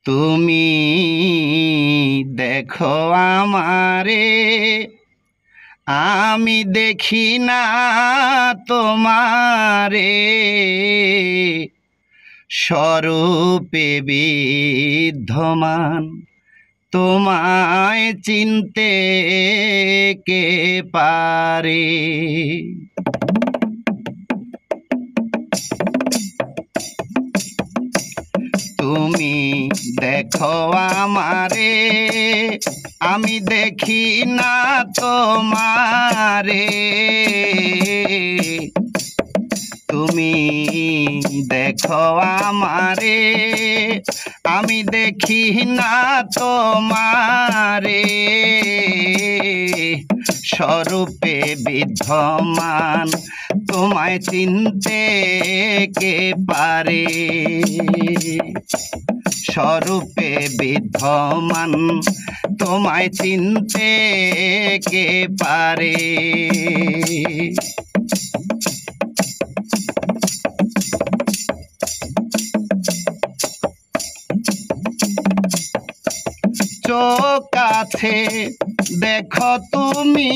তুমি দেখো আমারে, আমি দেখি না তোমারে, স্বরূপে বিদ্যমান তোমায় চিনতে কে পারে। তুমি দেখো আমারে, আমি দেখি না তোমারে, তুমি দেখো আমারে, আমি দেখি না তোমারে, স্বরূপে বিদ্যমান তোমায় চিনতে কে পারে, স্বরূপে বিদ্যমান তোমায় চিনতে কে পারে। চোখ আছে দেখো তুমি,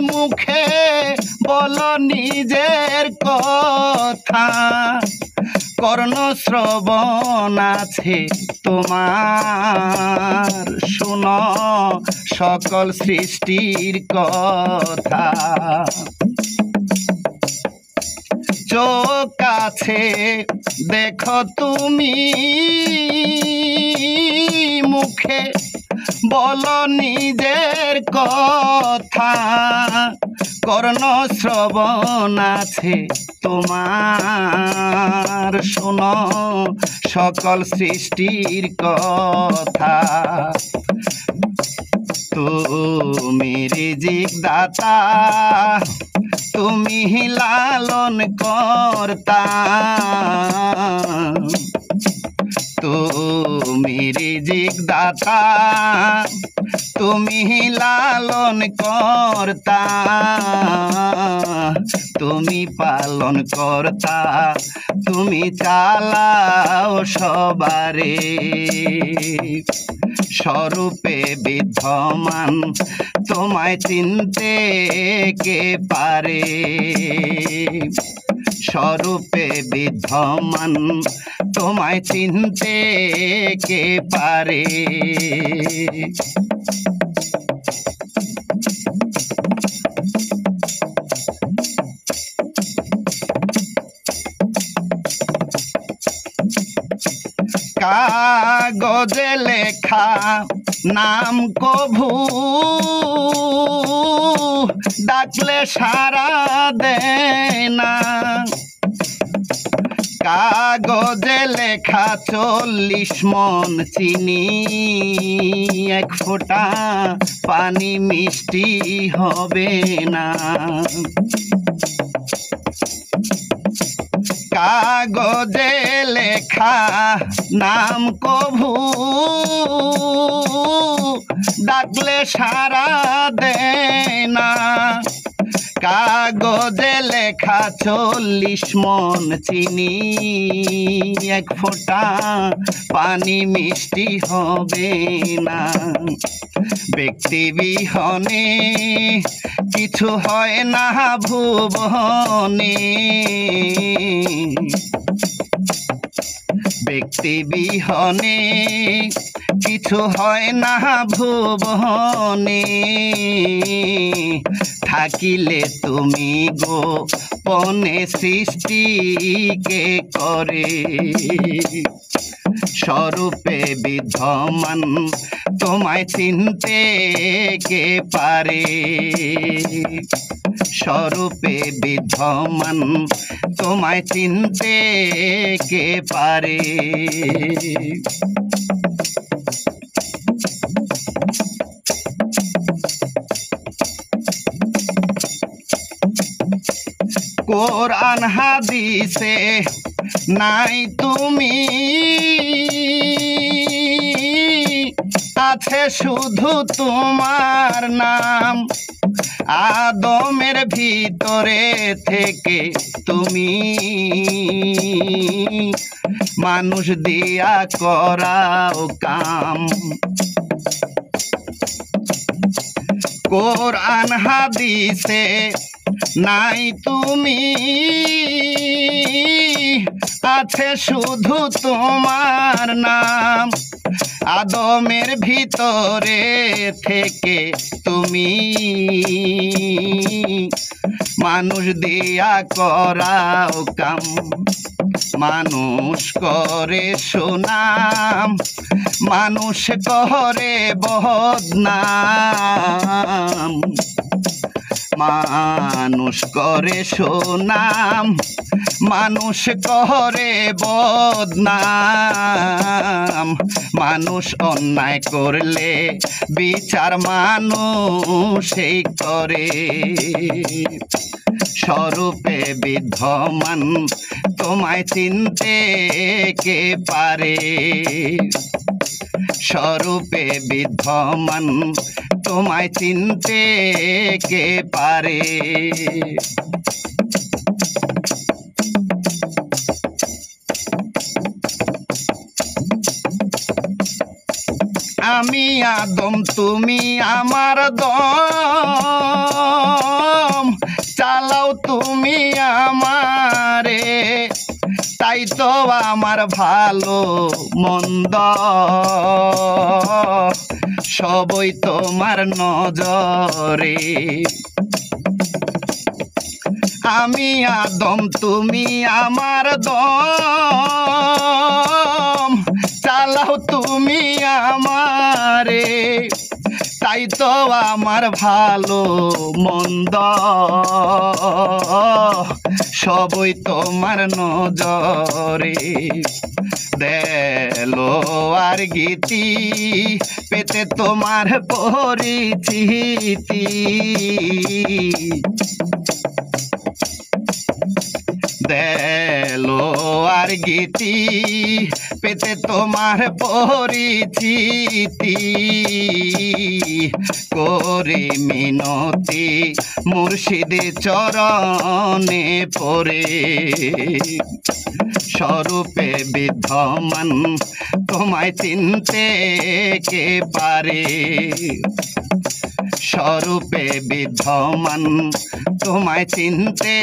মুখে বলো নিজের কথা, কর্ণ শ্রবণ আছে তোমার, শুনো সকল সৃষ্টির কথা। চোখ আছে দেখো তুমি, মুখে বলো নিজের কথা, কর্ণ শ্রবণ আছে তোমার, শোনো সকল সৃষ্টির কথা। তুমি রিজিক দাতা, তুমি লালন কর্তা, তুমি রিজিক দাতা, তুমি লালন কর্তা, তুমি পালন কর্তা, তুমি চালাও সবারে, স্বরূপে বিদ্যমান তোমায় চিনতে কে পারে, স্বরূপে বিদ্যমান তোমায় চিনতে কে পারে। কাগজে লেখা নাম কভু, ডাকলে সারা দেয় না, কাগজে লেখা 40 মণ চিনি, এক ফোঁটা পানি মিষ্টি হবে না, কাগজে লেখা নাম কভু, ডাকলে সারা দেয় না, কাগজে লেখা 40 মণ চিনি, এক ফোঁটা পানি মিষ্টি হবে না, ব্যক্তি বিহনে কিছু হয় না ভুবনে, ব্যক্তি বিহনে কিছু হয় না ভুবনে, থাকিলে তুমি গোপনে সৃষ্টিকে করে, স্বরূপে বিদ্যমান তোমায় চিনতে কে পারে, স্বরূপে বিদ্যমান তোমায় চিনতে কে পারে। কোরআন হাদিসে নাই তুমি, আছে শুধু তোমার নাম, আদমের ভিতরে থেকে তুমি মানুষ দিয়া করাও কাম। কোরআন হাদিসে নাই তুমি, আছে শুধু তোমার নাম। আদমের ভিতরে থেকে তুমি মানুষ দিয়া করাও কাম। মানুষ করে সুনাম, মানুষ করে বদনাম। মানুষ করে সুনাম, মানুষ করে বদনাম। মানুষ অন্যায় করলে বিচার মানুষই করে। স্বরূপে বিদ্যমান তোমায় চিনতে কে পারে। স্বরূপে বিদ্যমান তোমায় চিনতে কে পারে। আমি আদম তুমি আমার দম, চালাও তুমি আমারে। তাই তো আমার ভালো মন্দ সবই তোমার নজরে। আমি আদম তুমি আমার দম, চালাও তুমি আমারে। তাই তো আমার ভালো মন্দ সবই তোমার নজরে। দেলো আর গীতি পেতে তোমার পরিচিতি। দেলো আর গীতি পেতে তোমার পরিচিতি। করে মিনতি মুর্শিদে চরণে পড়ে। স্বরূপে বিদ্যমান তোমায় চিনতে কে পারে। স্বরূপে বিদ্যমান তোমায় চিনতে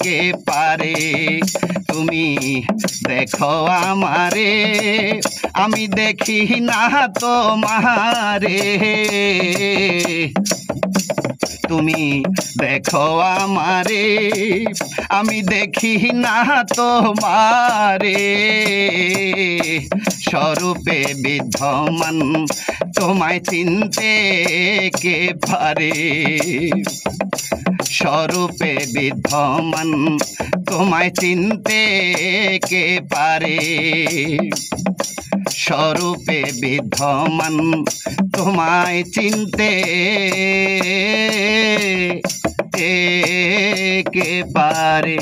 কে পারে। তুমি দেখো আমারে, আমি দেখি না তোমারে। তুমি দেখো আমারে, আমি দেখি না তোমারে। স্বরূপে বিদ্যমান তোমায় চিনতে কে পারে। স্বরূপে বিদ্যমান তোমায় চিনতে কে পারে। স্বরূপে বিদ্যমান তোমায় চিনতে কে পারে।